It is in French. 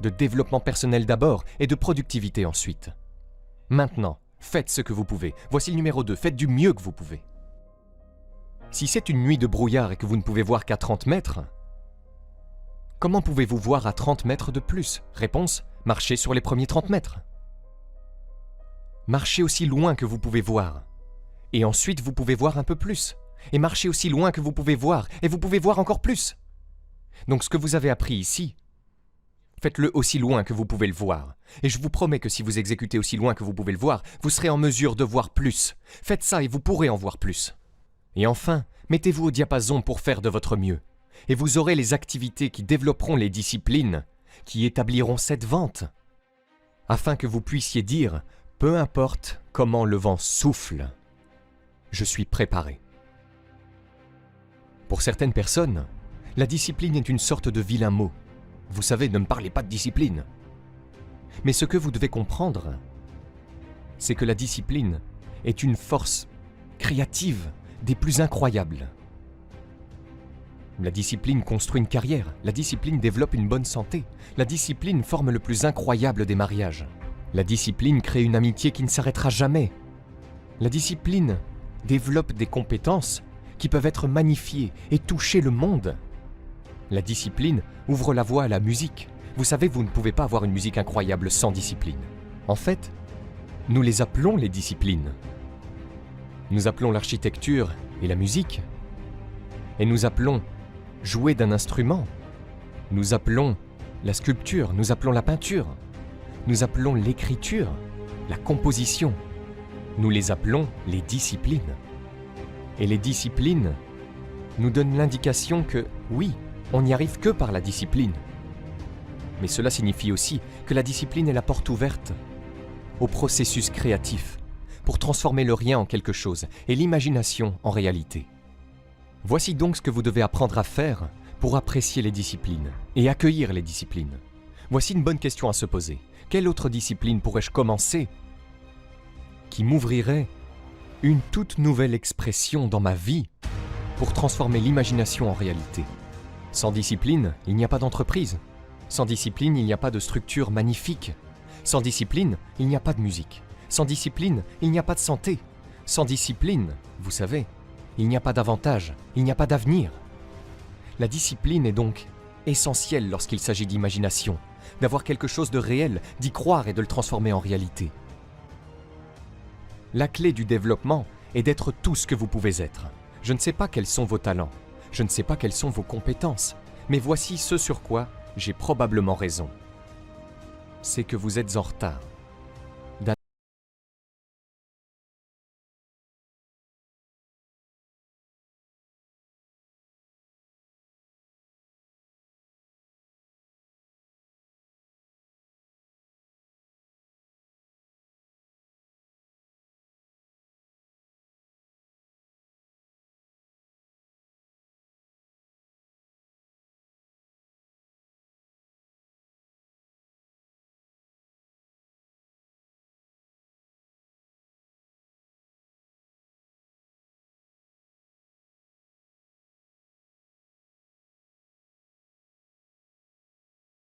de développement personnel d'abord et de productivité ensuite. Maintenant, faites ce que vous pouvez. Voici le numéro 2, faites du mieux que vous pouvez. Si c'est une nuit de brouillard et que vous ne pouvez voir qu'à 30 mètres, comment pouvez-vous voir à 30 mètres de plus? Réponse, marchez sur les premiers 30 mètres. Marchez aussi loin que vous pouvez voir. Et ensuite, vous pouvez voir un peu plus. Et marchez aussi loin que vous pouvez voir. Et vous pouvez voir encore plus. Donc ce que vous avez appris ici, faites-le aussi loin que vous pouvez le voir. Et je vous promets que si vous exécutez aussi loin que vous pouvez le voir, vous serez en mesure de voir plus. Faites ça et vous pourrez en voir plus. Et enfin, mettez-vous au diapason pour faire de votre mieux. Et vous aurez les activités qui développeront les disciplines, qui établiront cette vente. Afin que vous puissiez dire, peu importe comment le vent souffle, je suis préparé. Pour certaines personnes, la discipline est une sorte de vilain mot. Vous savez, ne me parlez pas de discipline. Mais ce que vous devez comprendre, c'est que la discipline est une force créative des plus incroyables. La discipline construit une carrière, la discipline développe une bonne santé, la discipline forme le plus incroyable des mariages. La discipline crée une amitié qui ne s'arrêtera jamais. La discipline développe des compétences qui peuvent être magnifiées et toucher le monde. La discipline ouvre la voie à la musique. Vous savez, vous ne pouvez pas avoir une musique incroyable sans discipline. En fait, nous les appelons les disciplines. Nous appelons l'architecture et la musique. Et nous appelons jouer d'un instrument. Nous appelons la sculpture, nous appelons la peinture. Nous appelons l'écriture, la composition. Nous les appelons les disciplines. Et les disciplines nous donnent l'indication que, oui, on n'y arrive que par la discipline. Mais cela signifie aussi que la discipline est la porte ouverte au processus créatif pour transformer le rien en quelque chose et l'imagination en réalité. Voici donc ce que vous devez apprendre à faire pour apprécier les disciplines et accueillir les disciplines. Voici une bonne question à se poser. Quelle autre discipline pourrais-je commencer qui m'ouvrirait une toute nouvelle expression dans ma vie pour transformer l'imagination en réalité? Sans discipline, il n'y a pas d'entreprise. Sans discipline, il n'y a pas de structure magnifique. Sans discipline, il n'y a pas de musique. Sans discipline, il n'y a pas de santé. Sans discipline, vous savez, il n'y a pas d'avantage, il n'y a pas d'avenir. La discipline est donc essentielle lorsqu'il s'agit d'imagination, d'avoir quelque chose de réel, d'y croire et de le transformer en réalité. La clé du développement est d'être tout ce que vous pouvez être. Je ne sais pas quels sont vos talents, je ne sais pas quelles sont vos compétences, mais voici ce sur quoi j'ai probablement raison. C'est que vous êtes en retard.